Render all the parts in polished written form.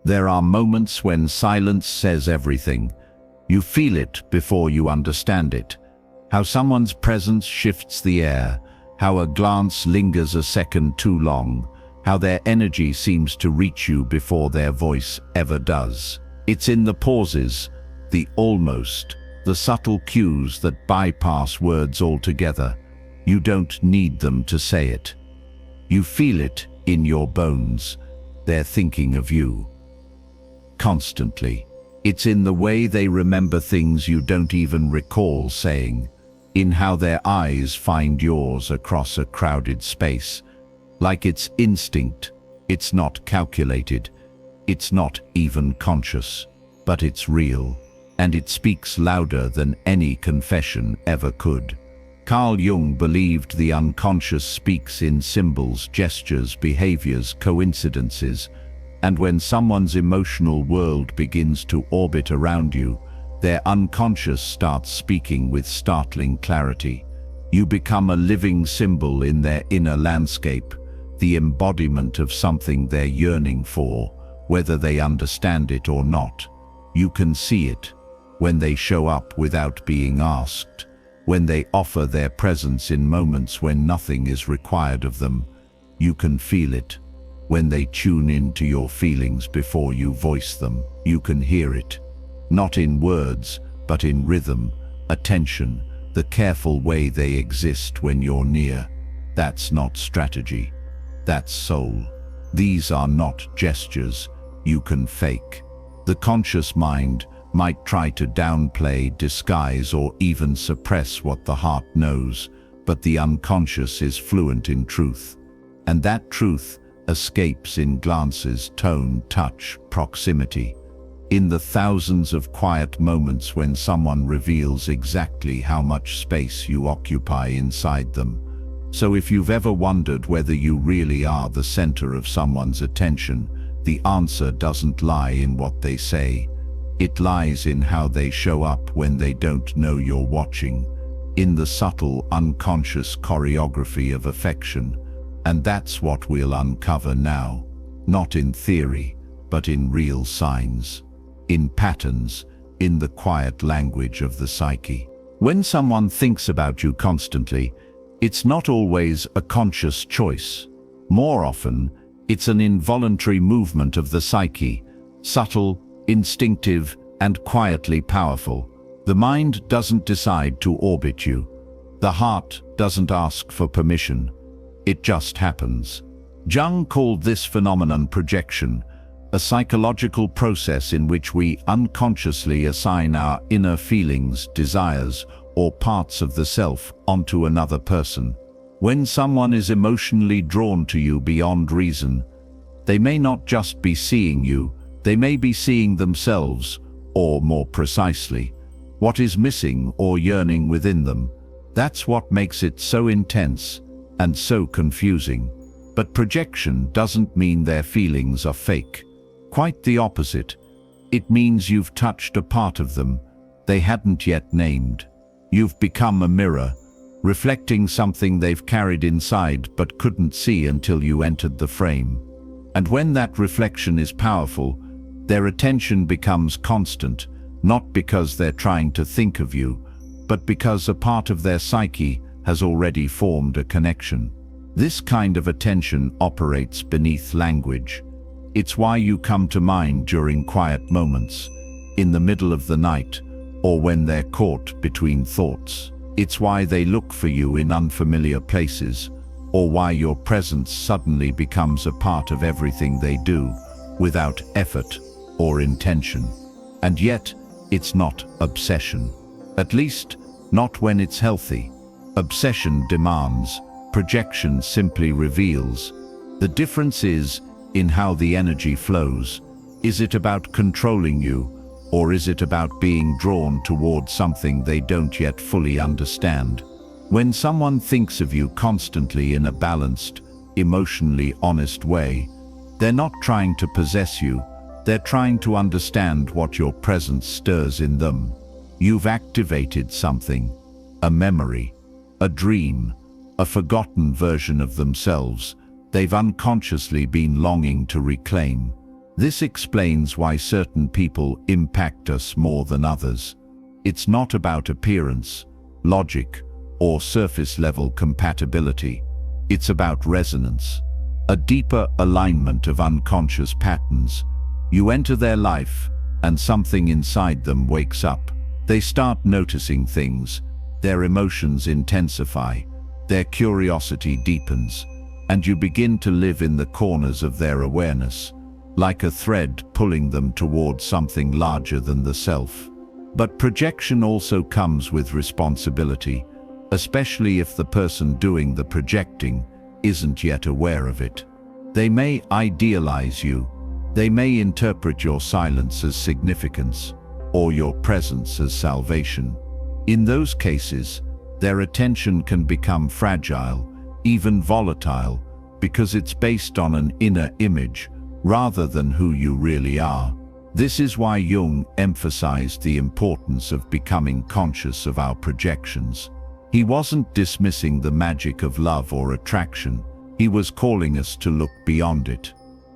There are moments when silence says everything. You feel it before you understand it. How someone's presence shifts the air, how a glance lingers a second too long, how their energy seems to reach you before their voice ever does. It's in the pauses, the almost, the subtle cues that bypass words altogether. You don't need them to say it. You feel it in your bones. They're thinking of you. Constantly. It's in the way they remember things you don't even recall saying, in how their eyes find yours across a crowded space. Like it's instinct. It's not calculated. It's not even conscious. But it's real. And it speaks louder than any confession ever could. Carl Jung believed the unconscious speaks in symbols, gestures, behaviors, coincidences. And when someone's emotional world begins to orbit around you, their unconscious starts speaking with startling clarity. You become a living symbol in their inner landscape, the embodiment of something they're yearning for, whether they understand it or not. You can see it when they show up without being asked, when they offer their presence in moments when nothing is required of them. You can feel it when they tune into your feelings before you voice them. You can hear it, not in words, but in rhythm, attention, the careful way they exist when you're near. That's not strategy. That's soul. These are not gestures you can fake. The conscious mind might try to downplay, disguise, or even suppress what the heart knows, but the unconscious is fluent in truth. And that truth escapes in glances, tone, touch, proximity. In the thousands of quiet moments when someone reveals exactly how much space you occupy inside them. So if you've ever wondered whether you really are the center of someone's attention, the answer doesn't lie in what they say. It lies in how they show up when they don't know you're watching, in the subtle, unconscious choreography of affection. And that's what we'll uncover now, not in theory, but in real signs, in patterns, in the quiet language of the psyche. When someone thinks about you constantly, it's not always a conscious choice. More often, it's an involuntary movement of the psyche, subtle, instinctive, and quietly powerful. The mind doesn't decide to orbit you. The heart doesn't ask for permission. It just happens. Jung called this phenomenon projection, a psychological process in which we unconsciously assign our inner feelings, desires, or parts of the self onto another person. When someone is emotionally drawn to you beyond reason, they may not just be seeing you, they may be seeing themselves, or more precisely, what is missing or yearning within them. That's what makes it so intense and so confusing. But projection doesn't mean their feelings are fake. Quite the opposite. It means you've touched a part of them they hadn't yet named. You've become a mirror, reflecting something they've carried inside but couldn't see until you entered the frame. And when that reflection is powerful, their attention becomes constant, not because they're trying to think of you, but because a part of their psyche has already formed a connection. This kind of attention operates beneath language. It's why you come to mind during quiet moments, in the middle of the night, or when they're caught between thoughts. It's why they look for you in unfamiliar places, or why your presence suddenly becomes a part of everything they do, without effort or intention. And yet, it's not obsession. At least, not when it's healthy. Obsession demands, projection simply reveals. The difference is in how the energy flows. Is it about controlling you, or is it about being drawn towards something they don't yet fully understand? When someone thinks of you constantly in a balanced, emotionally honest way, they're not trying to possess you, they're trying to understand what your presence stirs in them. You've activated something, a memory, a dream, a forgotten version of themselves they've unconsciously been longing to reclaim. This explains why certain people impact us more than others. It's not about appearance, logic, or surface-level compatibility. It's about resonance, a deeper alignment of unconscious patterns. You enter their life, and something inside them wakes up. They start noticing things, their emotions intensify, their curiosity deepens, and you begin to live in the corners of their awareness, like a thread pulling them towards something larger than the self. But projection also comes with responsibility, especially if the person doing the projecting isn't yet aware of it. They may idealize you. They may interpret your silence as significance, or your presence as salvation. In those cases, their attention can become fragile, even volatile, because it's based on an inner image rather than who you really are. This is why Jung emphasized the importance of becoming conscious of our projections. He wasn't dismissing the magic of love or attraction. He was calling us to look beyond it,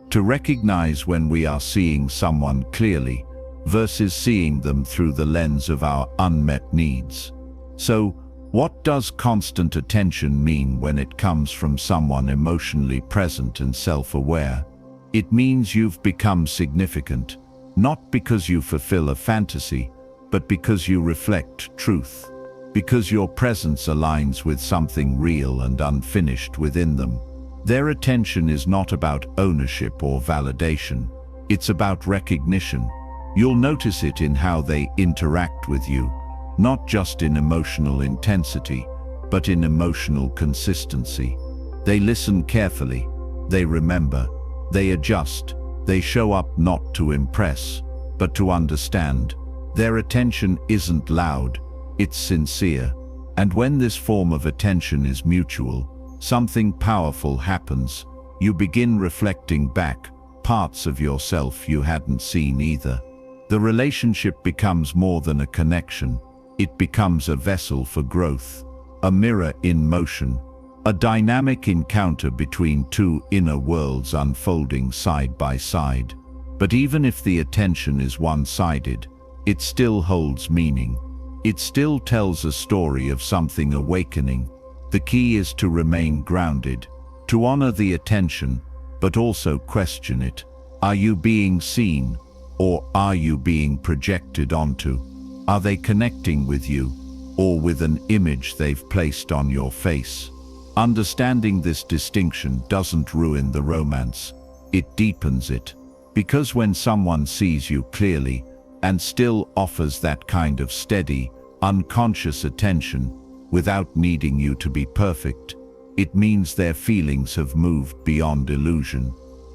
to recognize when we are seeing someone clearly versus seeing them through the lens of our unmet needs. So, what does constant attention mean when it comes from someone emotionally present and self-aware? It means you've become significant, not because you fulfill a fantasy, but because you reflect truth, because your presence aligns with something real and unfinished within them. Their attention is not about ownership or validation. It's about recognition. You'll notice it in how they interact with you, not just in emotional intensity, but in emotional consistency. They listen carefully, they remember, they adjust, they show up not to impress, but to understand. Their attention isn't loud, it's sincere. And when this form of attention is mutual, something powerful happens. You begin reflecting back parts of yourself you hadn't seen either. The relationship becomes more than a connection. It becomes a vessel for growth, a mirror in motion, a dynamic encounter between two inner worlds unfolding side by side. But even if the attention is one-sided, it still holds meaning. It still tells a story of something awakening. The key is to remain grounded, to honor the attention, but also question it. Are you being seen, or are you being projected onto? Are they connecting with you, or with an image they've placed on your face? Understanding this distinction doesn't ruin the romance, it deepens it. Because when someone sees you clearly, and still offers that kind of steady, unconscious attention, without needing you to be perfect, it means their feelings have moved beyond illusion.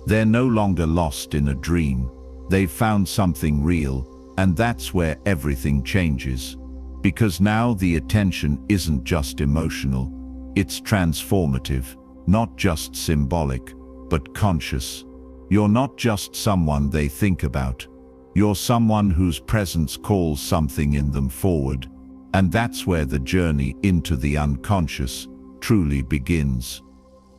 They're no longer lost in a dream. They've found something real, and that's where everything changes. Because now the attention isn't just emotional, it's transformative, not just symbolic, but conscious. You're not just someone they think about. You're someone whose presence calls something in them forward. And that's where the journey into the unconscious truly begins.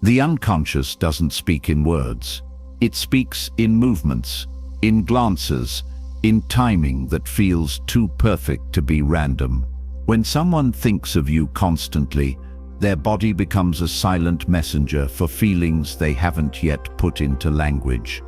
The unconscious doesn't speak in words. It speaks in movements, in glances, in timing that feels too perfect to be random. When someone thinks of you constantly, their body becomes a silent messenger for feelings they haven't yet put into language.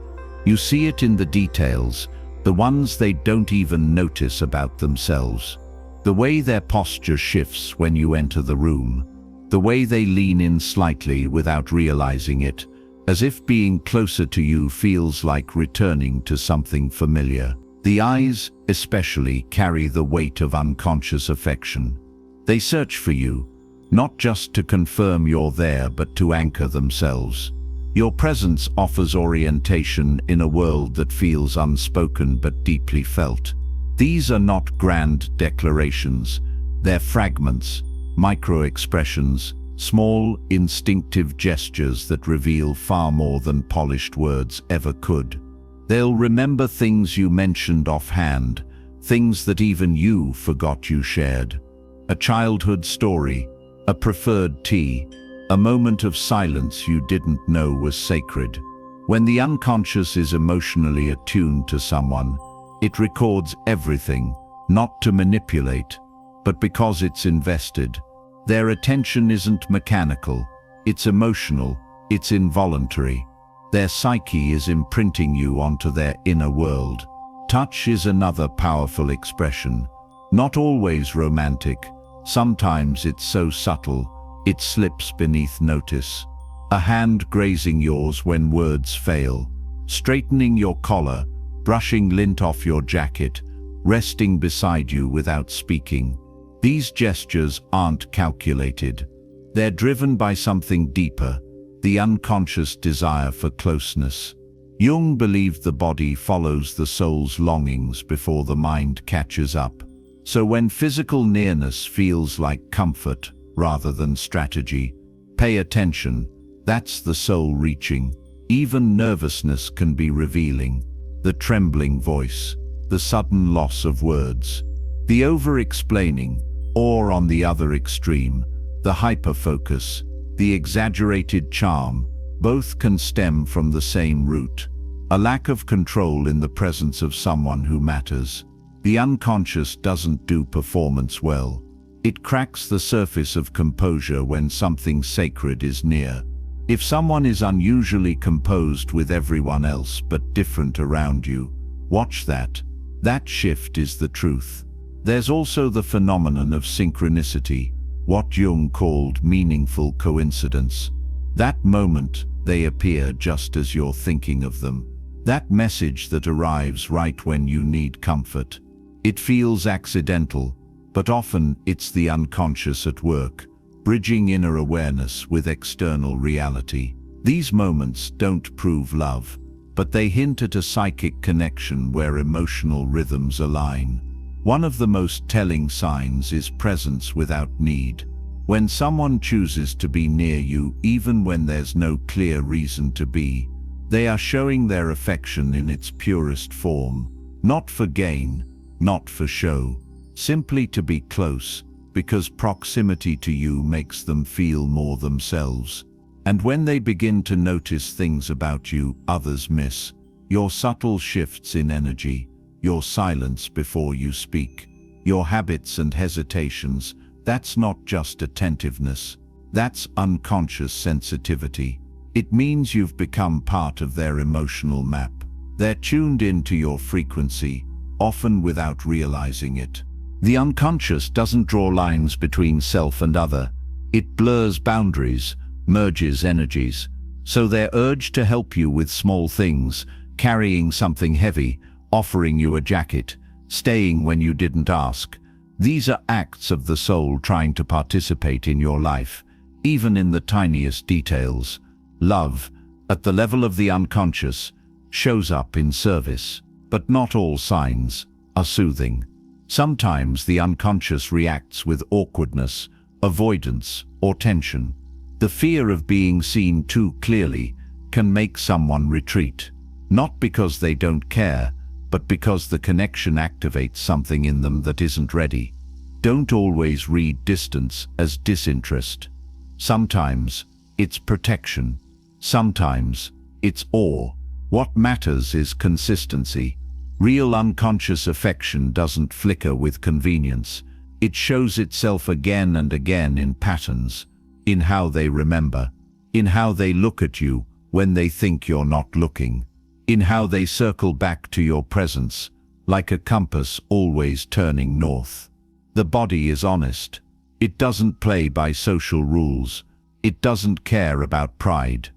You see it in the details, the ones they don't even notice about themselves. The way their posture shifts when you enter the room, the way they lean in slightly without realizing it, as if being closer to you feels like returning to something familiar. The eyes, especially, carry the weight of unconscious affection. They search for you, not just to confirm you're there, but to anchor themselves. Your presence offers orientation in a world that feels unspoken but deeply felt. These are not grand declarations, they're fragments, micro-expressions, small, instinctive gestures that reveal far more than polished words ever could. They'll remember things you mentioned offhand, things that even you forgot you shared. A childhood story, a preferred tea, a moment of silence you didn't know was sacred. When the unconscious is emotionally attuned to someone, it records everything, not to manipulate, but because it's invested. Their attention isn't mechanical, it's emotional, it's involuntary. Their psyche is imprinting you onto their inner world. Touch is another powerful expression. Not always romantic, sometimes it's so subtle, it slips beneath notice. A hand grazing yours when words fail, straightening your collar, brushing lint off your jacket, resting beside you without speaking. These gestures aren't calculated. They're driven by something deeper, the unconscious desire for closeness. Jung believed the body follows the soul's longings before the mind catches up. So when physical nearness feels like comfort rather than strategy, pay attention. That's the soul reaching. Even nervousness can be revealing. The trembling voice, the sudden loss of words, the over-explaining, or on the other extreme, the hyper-focus, the exaggerated charm, both can stem from the same root. A lack of control in the presence of someone who matters. The unconscious doesn't do performance well. It cracks the surface of composure when something sacred is near. If someone is unusually composed with everyone else but different around you, watch that. That shift is the truth. There's also the phenomenon of synchronicity, what Jung called meaningful coincidence. That moment, they appear just as you're thinking of them. That message that arrives right when you need comfort. It feels accidental, but often it's the unconscious at work, bridging inner awareness with external reality. These moments don't prove love, but they hint at a psychic connection where emotional rhythms align. One of the most telling signs is presence without need. When someone chooses to be near you even when there's no clear reason to be, they are showing their affection in its purest form, not for gain, not for show, simply to be close, because proximity to you makes them feel more themselves. And when they begin to notice things about you others miss, your subtle shifts in energy, your silence before you speak, your habits and hesitations, that's not just attentiveness, that's unconscious sensitivity. It means you've become part of their emotional map. They're tuned into your frequency, often without realizing it. The unconscious doesn't draw lines between self and other. It blurs boundaries, merges energies. So their urge to help you with small things, carrying something heavy, offering you a jacket, staying when you didn't ask, these are acts of the soul trying to participate in your life, even in the tiniest details. Love, at the level of the unconscious, shows up in service, but not all signs are soothing. Sometimes the unconscious reacts with awkwardness, avoidance, or tension. The fear of being seen too clearly can make someone retreat, not because they don't care, but because the connection activates something in them that isn't ready. Don't always read distance as disinterest. Sometimes it's protection. Sometimes it's awe. What matters is consistency. Real unconscious affection doesn't flicker with convenience. It shows itself again and again in patterns, in how they remember, in how they look at you when they think you're not looking, in how they circle back to your presence, like a compass always turning north. The body is honest. It doesn't play by social rules. It doesn't care about pride.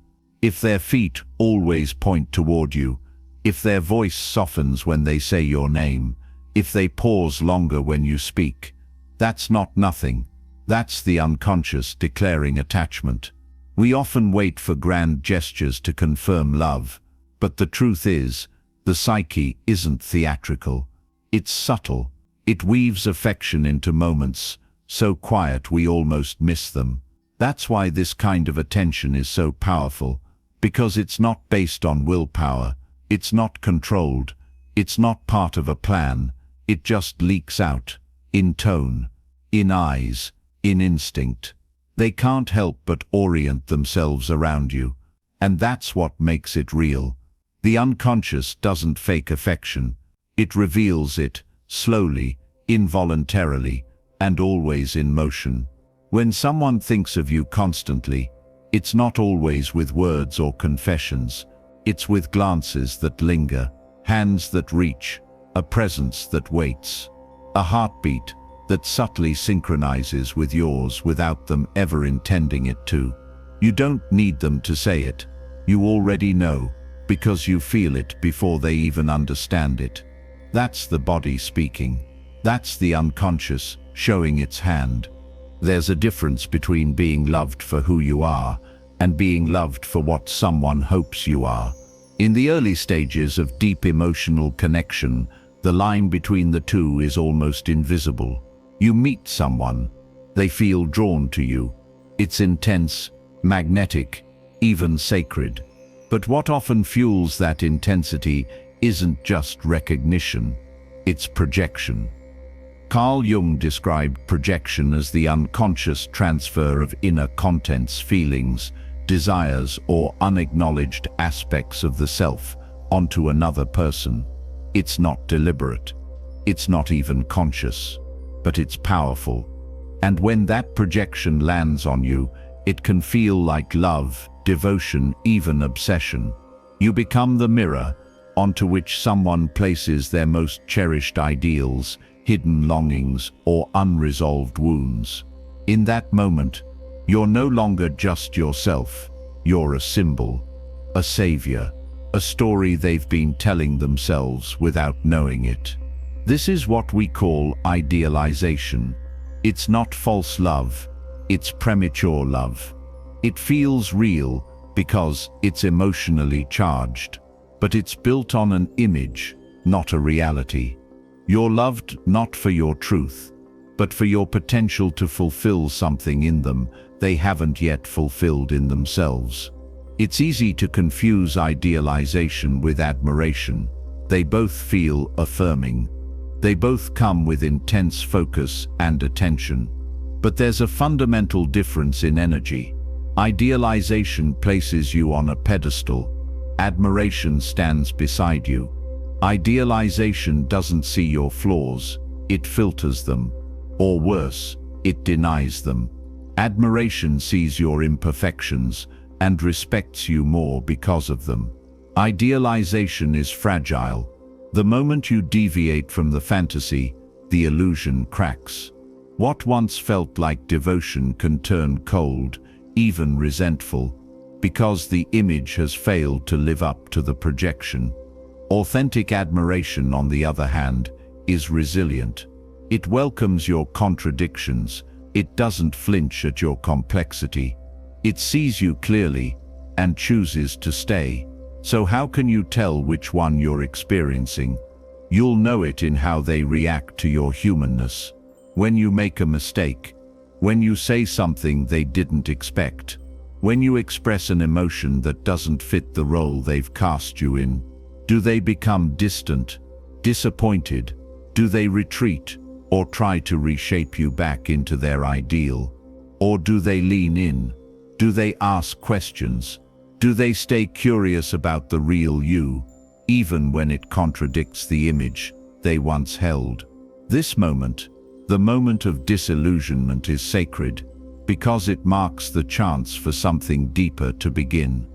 If their feet always point toward you, if their voice softens when they say your name, if they pause longer when you speak, that's not nothing. That's the unconscious declaring attachment. We often wait for grand gestures to confirm love, but the truth is, the psyche isn't theatrical. It's subtle. It weaves affection into moments so quiet we almost miss them. That's why this kind of attention is so powerful, because it's not based on willpower, it's not controlled, it's not part of a plan, it just leaks out, in tone, in eyes, in instinct. They can't help but orient themselves around you, And that's what makes it real. The unconscious doesn't fake affection. It reveals it, slowly, involuntarily, and always in motion. When someone thinks of you constantly, it's not always with words or confessions. It's with glances that linger, hands that reach, a presence that waits, a heartbeat that subtly synchronizes with yours without them ever intending it to. You don't need them to say it. You already know, because you feel it before they even understand it. That's the body speaking. That's the unconscious showing its hand. There's a difference between being loved for who you are and being loved for what someone hopes you are. In the early stages of deep emotional connection, the line between the two is almost invisible. You meet someone, they feel drawn to you. It's intense, magnetic, even sacred. But what often fuels that intensity isn't just recognition, it's projection. Carl Jung described projection as the unconscious transfer of inner contents, feelings, desires, or unacknowledged aspects of the self onto another person. It's not deliberate. It's not even conscious, but it's powerful. And when that projection lands on you, it can feel like love, devotion, even obsession. You become the mirror onto which someone places their most cherished ideals, hidden longings, or unresolved wounds. In that moment, you're no longer just yourself. You're a symbol, a savior, a story they've been telling themselves without knowing it. This is what we call idealization. It's not false love, it's premature love. It feels real because it's emotionally charged, but it's built on an image, not a reality. You're loved not for your truth, but for your potential to fulfill something in them they haven't yet fulfilled in themselves. It's easy to confuse idealization with admiration. They both feel affirming. They both come with intense focus and attention. But there's a fundamental difference in energy. Idealization places you on a pedestal. Admiration stands beside you. Idealization doesn't see your flaws, it filters them. Or worse, it denies them. Admiration sees your imperfections and respects you more because of them. Idealization is fragile. The moment you deviate from the fantasy, the illusion cracks. What once felt like devotion can turn cold, even resentful, because the image has failed to live up to the projection. Authentic admiration, on the other hand, is resilient. It welcomes your contradictions. It doesn't flinch at your complexity. It sees you clearly and chooses to stay. So how can you tell which one you're experiencing? You'll know it in how they react to your humanness. When you make a mistake, when you say something they didn't expect, when you express an emotion that doesn't fit the role they've cast you in. Do they become distant, disappointed? Do they retreat or try to reshape you back into their ideal? Or do they lean in? Do they ask questions? Do they stay curious about the real you, even when it contradicts the image they once held? This moment, the moment of disillusionment, is sacred because it marks the chance for something deeper to begin.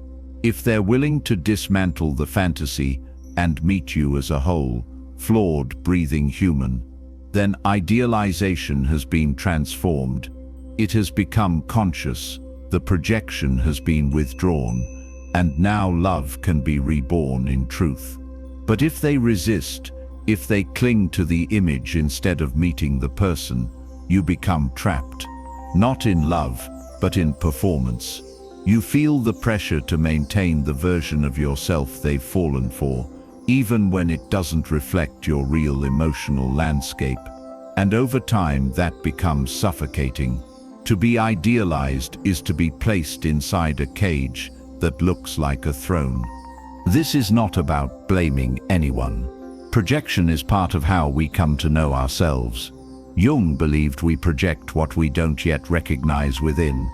If they're willing to dismantle the fantasy and meet you as a whole, flawed, breathing human, then idealization has been transformed. It has become conscious, the projection has been withdrawn, and now love can be reborn in truth. But if they resist, if they cling to the image instead of meeting the person, you become trapped. Not in love, but in performance. You feel the pressure to maintain the version of yourself they've fallen for, even when it doesn't reflect your real emotional landscape. And over time that becomes suffocating. To be idealized is to be placed inside a cage that looks like a throne. This is not about blaming anyone. Projection is part of how we come to know ourselves. Jung believed we project what we don't yet recognize within.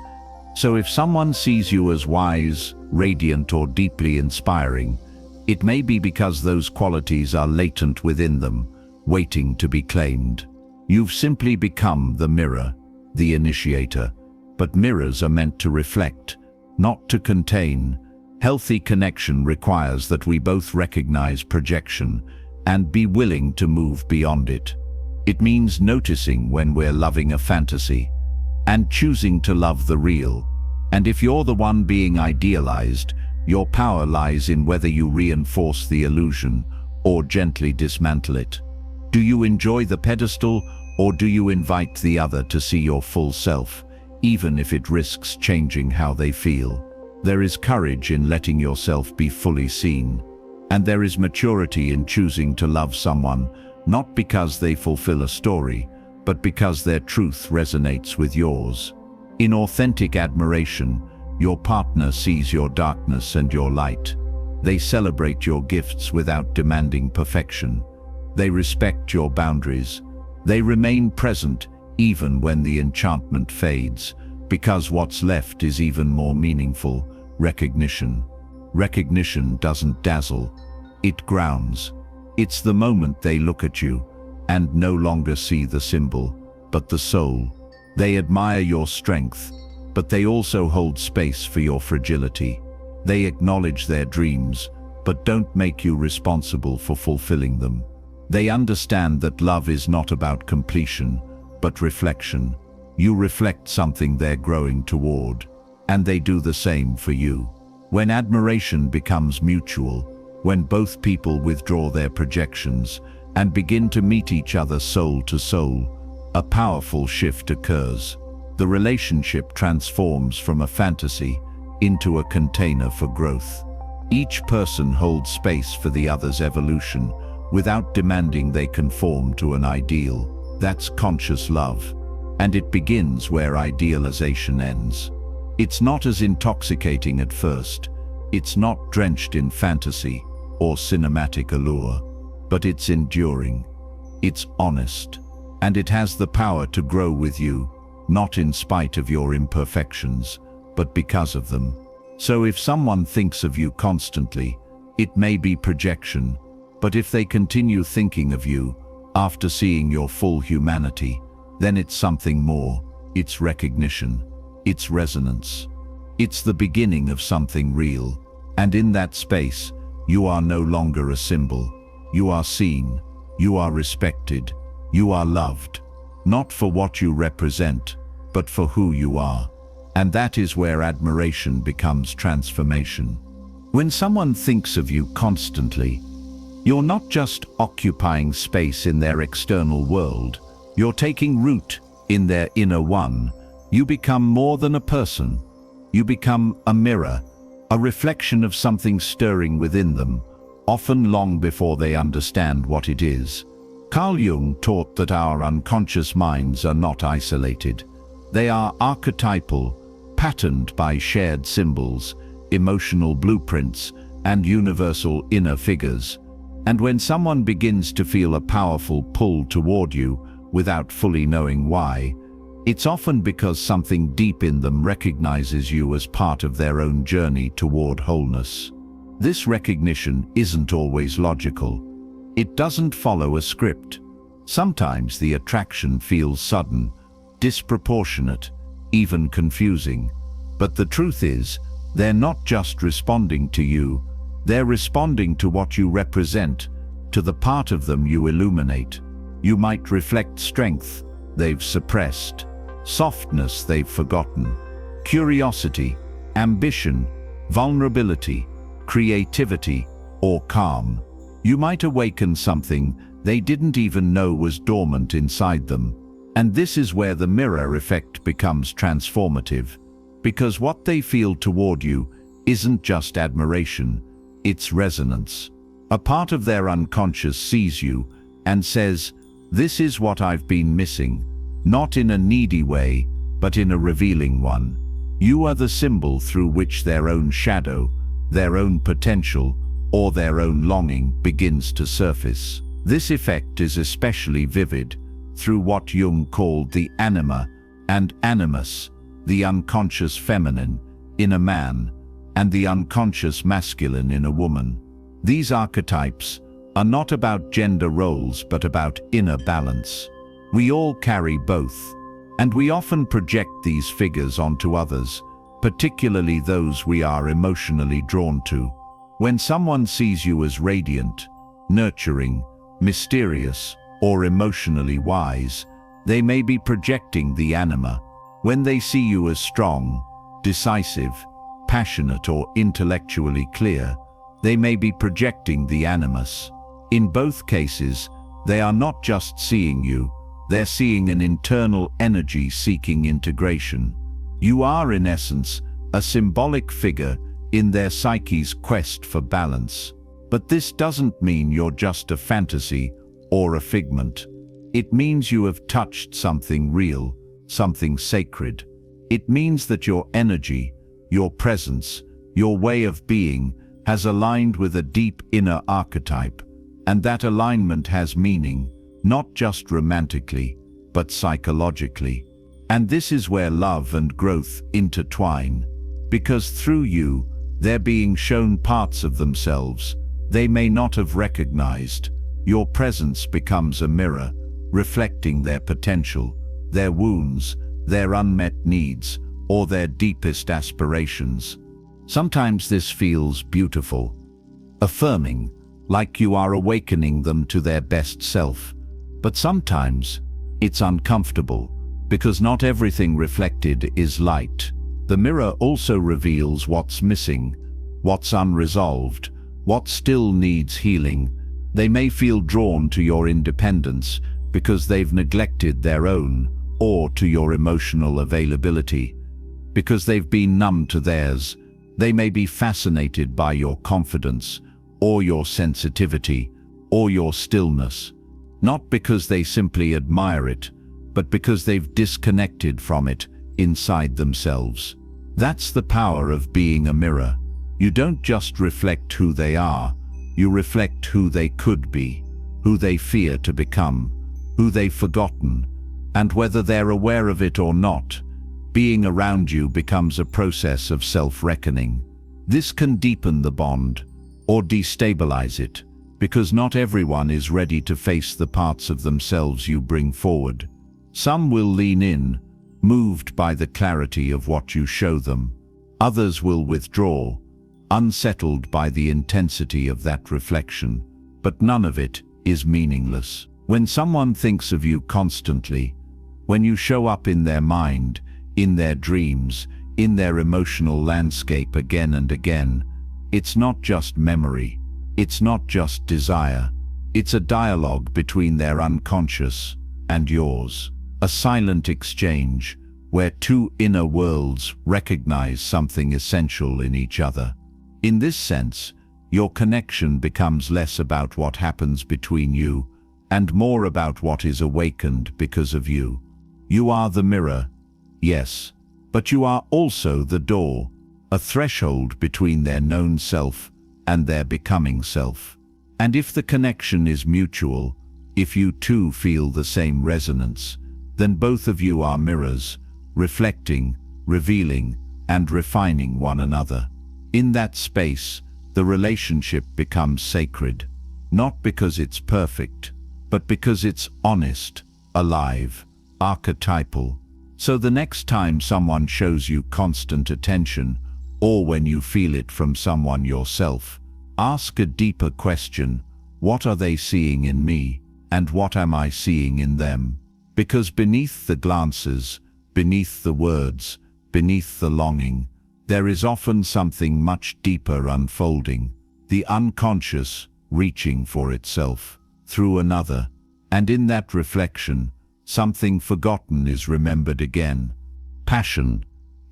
So if someone sees you as wise, radiant, or deeply inspiring, it may be because those qualities are latent within them, waiting to be claimed. You've simply become the mirror, the initiator. But mirrors are meant to reflect, not to contain. Healthy connection requires that we both recognize projection and be willing to move beyond it. It means noticing when we're loving a fantasy and choosing to love the real. And if you're the one being idealized, your power lies in whether you reinforce the illusion or gently dismantle it. Do you enjoy the pedestal, or do you invite the other to see your full self, even if it risks changing how they feel? There is courage in letting yourself be fully seen. And there is maturity in choosing to love someone, not because they fulfill a story, but because their truth resonates with yours. In authentic admiration, your partner sees your darkness and your light. They celebrate your gifts without demanding perfection. They respect your boundaries. They remain present even when the enchantment fades, because what's left is even more meaningful: recognition. Recognition doesn't dazzle, it grounds. It's the moment they look at you and no longer see the symbol, but the soul. They admire your strength, but they also hold space for your fragility. They acknowledge their dreams, but don't make you responsible for fulfilling them. They understand that love is not about completion, but reflection. You reflect something they're growing toward, and they do the same for you. When admiration becomes mutual, when both people withdraw their projections and begin to meet each other soul to soul, a powerful shift occurs. The relationship transforms from a fantasy into a container for growth. Each person holds space for the other's evolution without demanding they conform to an ideal. That's conscious love. And it begins where idealization ends. It's not as intoxicating at first. It's not drenched in fantasy or cinematic allure, but it's enduring. It's honest. And it has the power to grow with you, not in spite of your imperfections, but because of them. So if someone thinks of you constantly, it may be projection, but if they continue thinking of you after seeing your full humanity, then it's something more. It's recognition. It's resonance. It's the beginning of something real. And in that space, you are no longer a symbol. You are seen. You are respected. You are loved. Not for what you represent, but for who you are. And that is where admiration becomes transformation. When someone thinks of you constantly, you're not just occupying space in their external world. You're taking root in their inner one. You become more than a person. You become a mirror, a reflection of something stirring within them, often long before they understand what it is. Carl Jung taught that our unconscious minds are not isolated. They are archetypal, patterned by shared symbols, emotional blueprints, and universal inner figures. And when someone begins to feel a powerful pull toward you without fully knowing why, it's often because something deep in them recognizes you as part of their own journey toward wholeness. This recognition isn't always logical. It doesn't follow a script. Sometimes the attraction feels sudden, disproportionate, even confusing. But the truth is, they're not just responding to you, they're responding to what you represent, to the part of them you illuminate. You might reflect strength they've suppressed, softness they've forgotten, curiosity, ambition, vulnerability, creativity, or calm. You might awaken something they didn't even know was dormant inside them. And this is where the mirror effect becomes transformative, because what they feel toward you isn't just admiration, it's resonance. A part of their unconscious sees you and says, "This is what I've been missing," not in a needy way, but in a revealing one. You are the symbol through which their own shadow, their own potential, or their own longing begins to surface. This effect is especially vivid through what Jung called the anima and animus, the unconscious feminine in a man, and the unconscious masculine in a woman. These archetypes are not about gender roles but about inner balance. We all carry both, and we often project these figures onto others, particularly those we are emotionally drawn to. When someone sees you as radiant, nurturing, mysterious, or emotionally wise, they may be projecting the anima. When they see you as strong, decisive, passionate, or intellectually clear, they may be projecting the animus. In both cases, they are not just seeing you, they're seeing an internal energy seeking integration. You are, in essence, a symbolic figure in their psyche's quest for balance. But this doesn't mean you're just a fantasy or a figment. It means you have touched something real, something sacred. It means that your energy, your presence, your way of being has aligned with a deep inner archetype, and that alignment has meaning, not just romantically, but psychologically. And this is where love and growth intertwine, because through you, they're being shown parts of themselves they may not have recognized. Your presence becomes a mirror, reflecting their potential, their wounds, their unmet needs, or their deepest aspirations. Sometimes this feels beautiful, affirming, like you are awakening them to their best self. But sometimes it's uncomfortable, because not everything reflected is light. The mirror also reveals what's missing, what's unresolved, what still needs healing. They may feel drawn to your independence because they've neglected their own, or to your emotional availability because they've been numb to theirs. They may be fascinated by your confidence, or your sensitivity, or your stillness, not because they simply admire it, but because they've disconnected from it inside themselves. That's the power of being a mirror. You don't just reflect who they are, you reflect who they could be, who they fear to become, who they've forgotten, and whether they're aware of it or not, being around you becomes a process of self-reckoning. This can deepen the bond, or destabilize it, because not everyone is ready to face the parts of themselves you bring forward. Some will lean in, moved by the clarity of what you show them. Others will withdraw, unsettled by the intensity of that reflection. But none of it is meaningless. When someone thinks of you constantly, when you show up in their mind, in their dreams, in their emotional landscape again and again, it's not just memory, it's not just desire, it's a dialogue between their unconscious and yours. A silent exchange where two inner worlds recognize something essential in each other. In this sense, your connection becomes less about what happens between you and more about what is awakened because of you. You are the mirror, yes, but you are also the door, a threshold between their known self and their becoming self. And if the connection is mutual, if you two feel the same resonance, then both of you are mirrors, reflecting, revealing, and refining one another. In that space, the relationship becomes sacred, not because it's perfect, but because it's honest, alive, archetypal. So the next time someone shows you constant attention, or when you feel it from someone yourself, ask a deeper question: what are they seeing in me, and what am I seeing in them? Because beneath the glances, beneath the words, beneath the longing, there is often something much deeper unfolding, the unconscious reaching for itself through another. And in that reflection, something forgotten is remembered again. Passion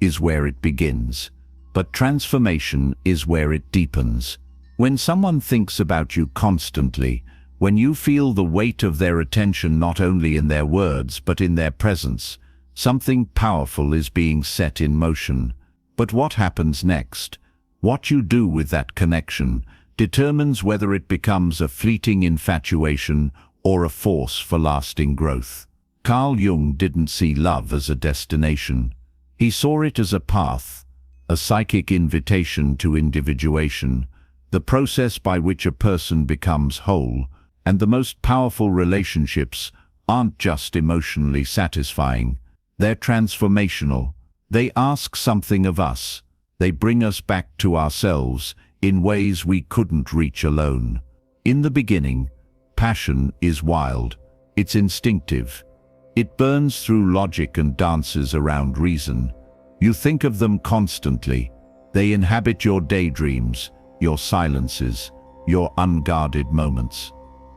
is where it begins, but transformation is where it deepens. When someone thinks about you constantly, when you feel the weight of their attention not only in their words but in their presence, something powerful is being set in motion. But what happens next, what you do with that connection, determines whether it becomes a fleeting infatuation or a force for lasting growth. Carl Jung didn't see love as a destination. He saw it as a path, a psychic invitation to individuation, the process by which a person becomes whole. And the most powerful relationships aren't just emotionally satisfying, they're transformational. They ask something of us. They bring us back to ourselves in ways we couldn't reach alone. In the beginning, passion is wild. It's instinctive. It burns through logic and dances around reason. You think of them constantly. They inhabit your daydreams, your silences, your unguarded moments.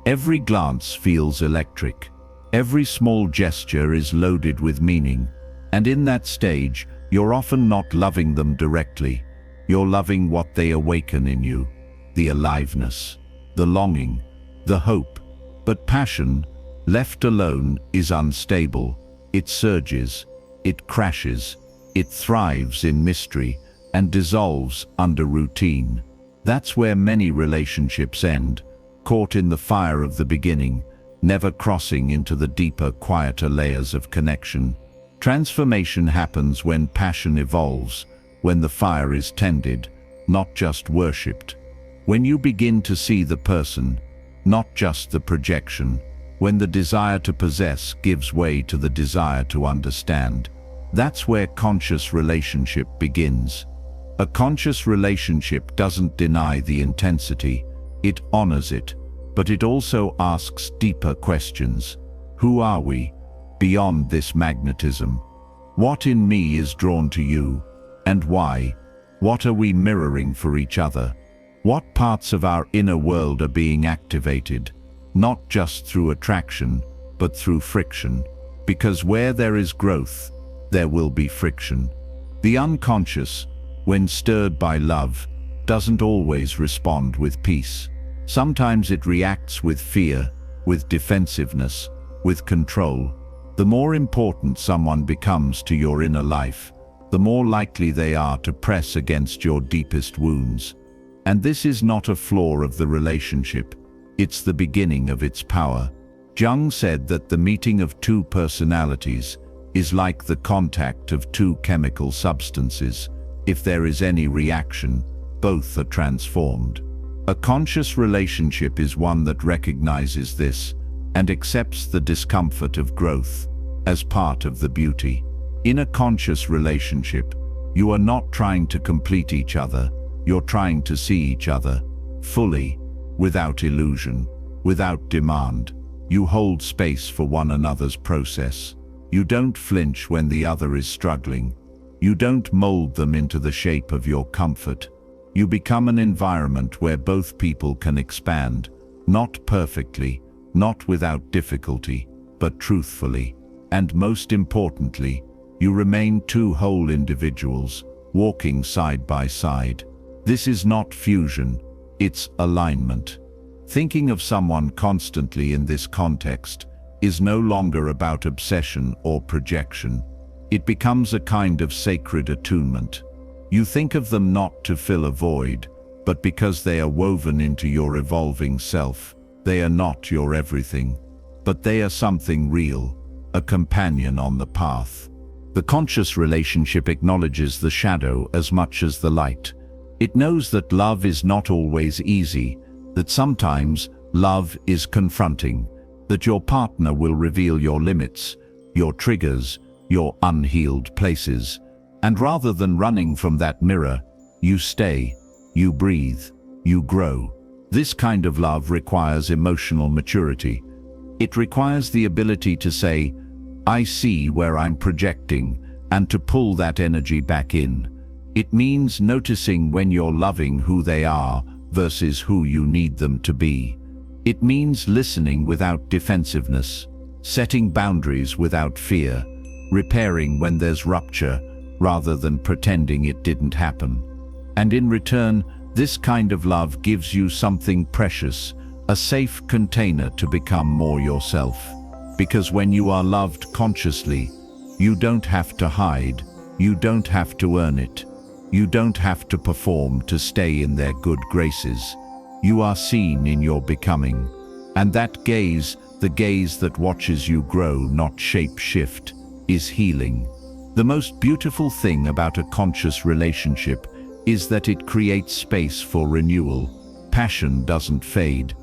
Every glance feels electric. Every small gesture is loaded with meaning. And in that stage, you're often not loving them directly. You're loving what they awaken in you. The aliveness, the longing, the hope. But passion, left alone, is unstable. It surges, it crashes, it thrives in mystery and dissolves under routine. That's where many relationships end, caught in the fire of the beginning, never crossing into the deeper, quieter layers of connection. Transformation happens when passion evolves, when the fire is tended, not just worshipped. When you begin to see the person, not just the projection. When the desire to possess gives way to the desire to understand. That's where conscious relationship begins. A conscious relationship doesn't deny the intensity, it honors it, but it also asks deeper questions. Who are we, beyond this magnetism? What in me is drawn to you, and why? What are we mirroring for each other? What parts of our inner world are being activated, not just through attraction, but through friction? Because where there is growth, there will be friction. The unconscious, when stirred by love, doesn't always respond with peace. Sometimes it reacts with fear, with defensiveness, with control. The more important someone becomes to your inner life, the more likely they are to press against your deepest wounds. And this is not a flaw of the relationship, it's the beginning of its power. Jung said that the meeting of two personalities is like the contact of two chemical substances. If there is any reaction, both are transformed. A conscious relationship is one that recognizes this and accepts the discomfort of growth as part of the beauty. In a conscious relationship, you are not trying to complete each other, you're trying to see each other fully, without illusion, without demand. You hold space for one another's process. You don't flinch when the other is struggling. You don't mold them into the shape of your comfort. You become an environment where both people can expand, not perfectly, not without difficulty, but truthfully. And most importantly, you remain two whole individuals, walking side by side. This is not fusion, it's alignment. Thinking of someone constantly in this context is no longer about obsession or projection. It becomes a kind of sacred attunement. You think of them not to fill a void, but because they are woven into your evolving self. They are not your everything, but they are something real, a companion on the path. The conscious relationship acknowledges the shadow as much as the light. It knows that love is not always easy, that sometimes love is confronting, that your partner will reveal your limits, your triggers, your unhealed places. And rather than running from that mirror, you stay, you breathe, you grow. This kind of love requires emotional maturity. It requires the ability to say, I see where I'm projecting, and to pull that energy back in. It means noticing when you're loving who they are versus who you need them to be. It means listening without defensiveness, setting boundaries without fear, repairing when there's rupture, rather than pretending it didn't happen. And in return, this kind of love gives you something precious, a safe container to become more yourself. Because when you are loved consciously, you don't have to hide, you don't have to earn it, you don't have to perform to stay in their good graces. You are seen in your becoming. And that gaze, the gaze that watches you grow, not shape shift, is healing. The most beautiful thing about a conscious relationship is that it creates space for renewal. Passion doesn't fade,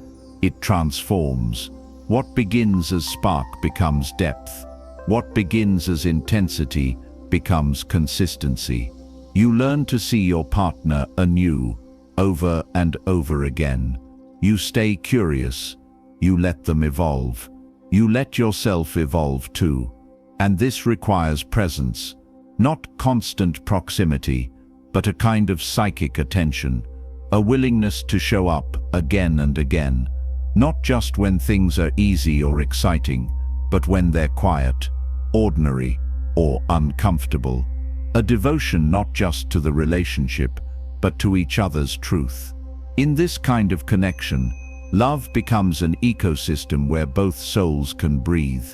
it transforms. What begins as spark becomes depth. What begins as intensity becomes consistency. You learn to see your partner anew, over and over again. You stay curious. You let them evolve. You let yourself evolve too. And this requires presence, not constant proximity, but a kind of psychic attention, a willingness to show up again and again, not just when things are easy or exciting, but when they're quiet, ordinary, or uncomfortable. A devotion not just to the relationship, but to each other's truth. In this kind of connection, love becomes an ecosystem where both souls can breathe.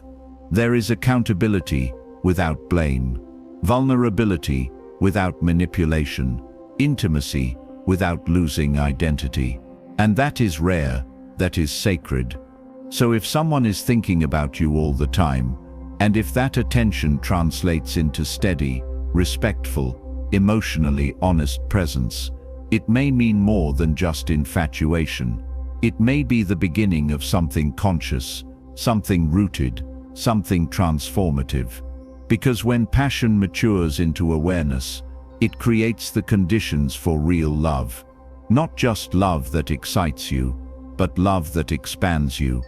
There is accountability without blame, vulnerability without manipulation, intimacy without losing identity. And that is rare, that is sacred. So if someone is thinking about you all the time, and if that attention translates into steady, respectful, emotionally honest presence, it may mean more than just infatuation. It may be the beginning of something conscious, something rooted, something transformative. Because when passion matures into awareness, it creates the conditions for real love. Not just love that excites you, but love that expands you.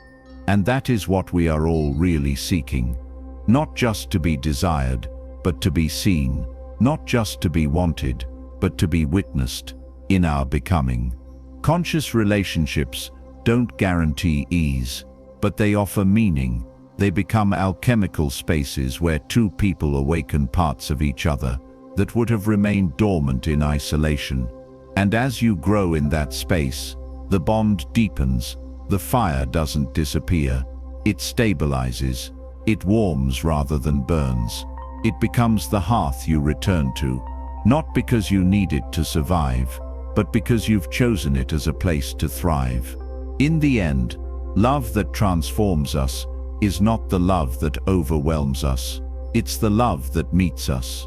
And that is what we are all really seeking. Not just to be desired, but to be seen. Not just to be wanted, but to be witnessed in our becoming. Conscious relationships don't guarantee ease, but they offer meaning. They become alchemical spaces where two people awaken parts of each other that would have remained dormant in isolation. And as you grow in that space, the bond deepens, the fire doesn't disappear, it stabilizes, it warms rather than burns. It becomes the hearth you return to, not because you need it to survive, but because you've chosen it as a place to thrive. In the end, love that transforms us is not the love that overwhelms us. It's the love that meets us.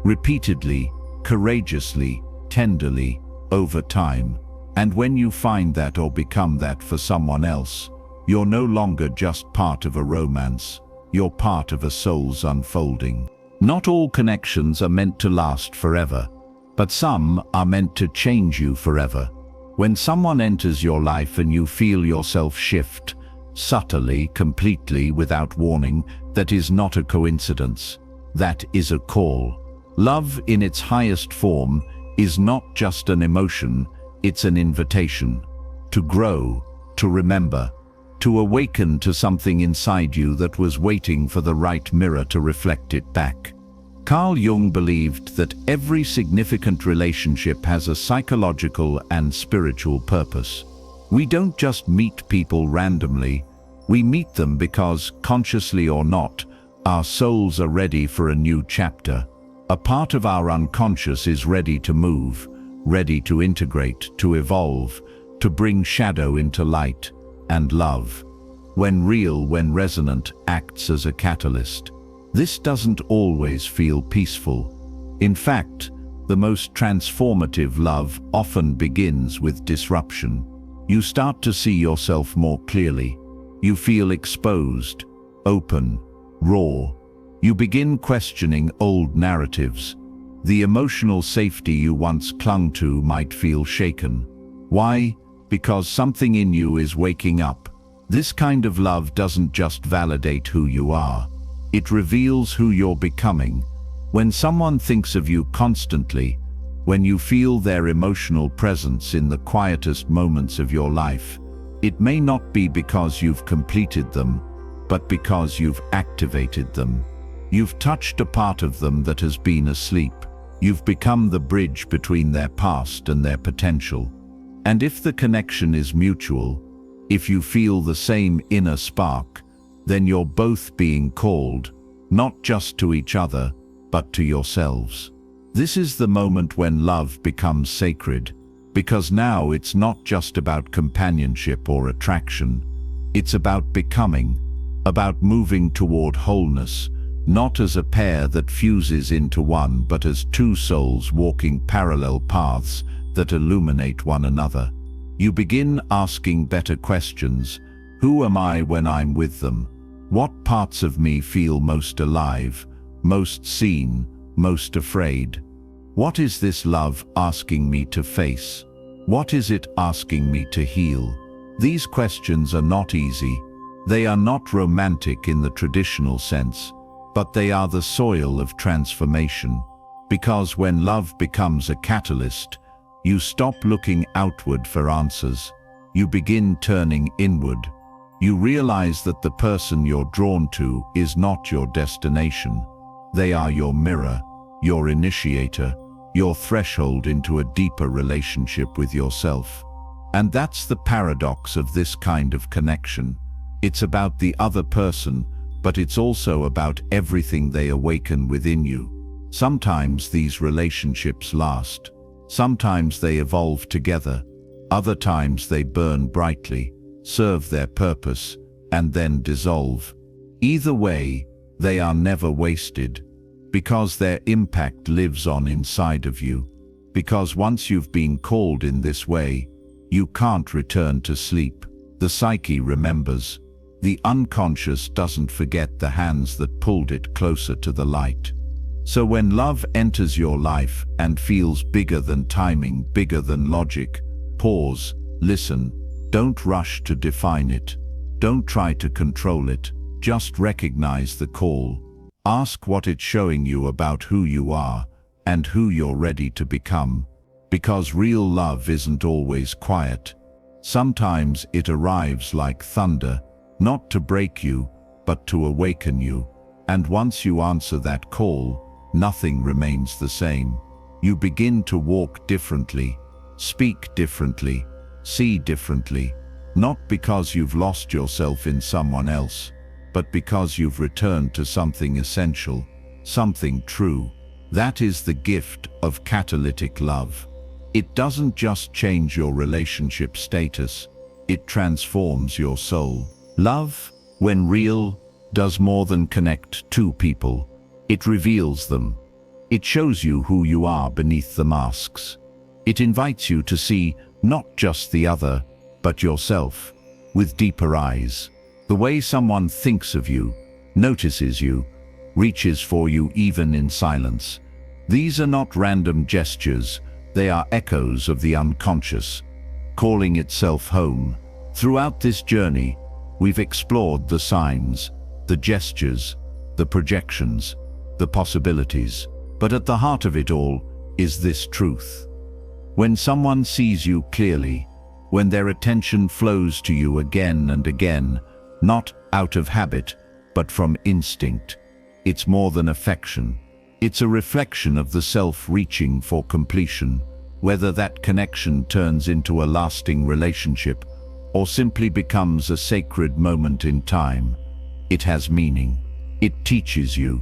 Repeatedly, courageously, tenderly, over time. And when you find that or become that for someone else, you're no longer just part of a romance. You're part of a soul's unfolding. Not all connections are meant to last forever, but some are meant to change you forever. When someone enters your life and you feel yourself shift, subtly, completely, without warning, that is not a coincidence. That is a call. Love in its highest form is not just an emotion, it's an invitation. To grow, to remember, to awaken to something inside you that was waiting for the right mirror to reflect it back. Carl Jung believed that every significant relationship has a psychological and spiritual purpose. We don't just meet people randomly, we meet them because, consciously or not, our souls are ready for a new chapter. A part of our unconscious is ready to move, ready to integrate, to evolve, to bring shadow into light, and love, when real, when resonant, acts as a catalyst. This doesn't always feel peaceful. In fact, the most transformative love often begins with disruption. You start to see yourself more clearly. You feel exposed, open, raw. You begin questioning old narratives. The emotional safety you once clung to might feel shaken. Why? Because something in you is waking up. This kind of love doesn't just validate who you are. It reveals who you're becoming. When someone thinks of you constantly, when you feel their emotional presence in the quietest moments of your life, it may not be because you've completed them, but because you've activated them. You've touched a part of them that has been asleep. You've become the bridge between their past and their potential. And if the connection is mutual, if you feel the same inner spark, then you're both being called, not just to each other, but to yourselves. This is the moment when love becomes sacred, because now it's not just about companionship or attraction. It's about becoming, about moving toward wholeness, not as a pair that fuses into one, but as two souls walking parallel paths that illuminate one another. You begin asking better questions. Who am I when I'm with them? What parts of me feel most alive, most seen, most afraid? What is this love asking me to face? What is it asking me to heal? These questions are not easy. They are not romantic in the traditional sense, but they are the soil of transformation. Because when love becomes a catalyst, you stop looking outward for answers. You begin turning inward. You realize that the person you're drawn to is not your destination. They are your mirror, your initiator, your threshold into a deeper relationship with yourself. And that's the paradox of this kind of connection. It's about the other person, but it's also about everything they awaken within you. Sometimes these relationships last. Sometimes they evolve together. Other times they burn brightly, serve their purpose, and then dissolve. Either way, they are never wasted, because their impact lives on inside of you. Because once you've been called in this way, you can't return to sleep. The psyche remembers. The unconscious doesn't forget the hands that pulled it closer to the light. So when love enters your life and feels bigger than timing, bigger than logic, pause, listen. Don't rush to define it. Don't try to control it. Just recognize the call. Ask what it's showing you about who you are and who you're ready to become. Because real love isn't always quiet. Sometimes it arrives like thunder, not to break you, but to awaken you. And once you answer that call, nothing remains the same. You begin to walk differently, speak differently, see differently, not because you've lost yourself in someone else, but because you've returned to something essential, something true. That is the gift of catalytic love. It doesn't just change your relationship status, it transforms your soul. Love, when real, does more than connect two people. It reveals them. It shows you who you are beneath the masks. It invites you to see not just the other, but yourself, with deeper eyes. The way someone thinks of you, notices you, reaches for you even in silence. These are not random gestures, they are echoes of the unconscious, calling itself home. Throughout this journey, we've explored the signs, the gestures, the projections, the possibilities. But at the heart of it all is this truth. When someone sees you clearly, when their attention flows to you again and again, not out of habit, but from instinct, it's more than affection. It's a reflection of the self reaching for completion. Whether that connection turns into a lasting relationship or simply becomes a sacred moment in time, it has meaning. It teaches you,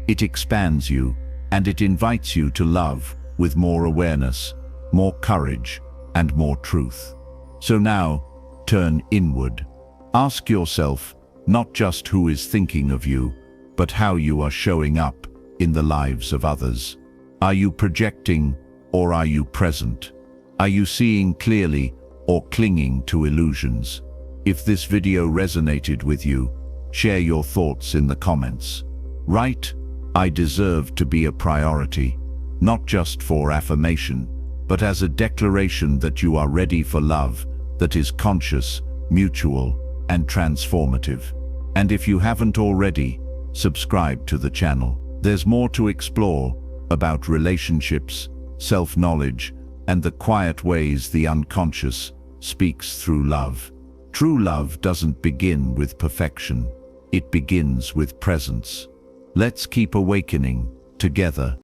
it expands you, and it invites you to love with more awareness, more courage, and more truth. So now, turn inward. Ask yourself not just who is thinking of you, but how you are showing up in the lives of others. Are you projecting or are you present? Are you seeing clearly or clinging to illusions? If this video resonated with you, share your thoughts in the comments. Write, "I deserve to be a priority," not just for affirmation, but as a declaration that you are ready for love that is conscious, mutual, and transformative. And if you haven't already, subscribe to the channel. There's more to explore about relationships, self-knowledge, and the quiet ways the unconscious speaks through love. True love doesn't begin with perfection. It begins with presence. Let's keep awakening together.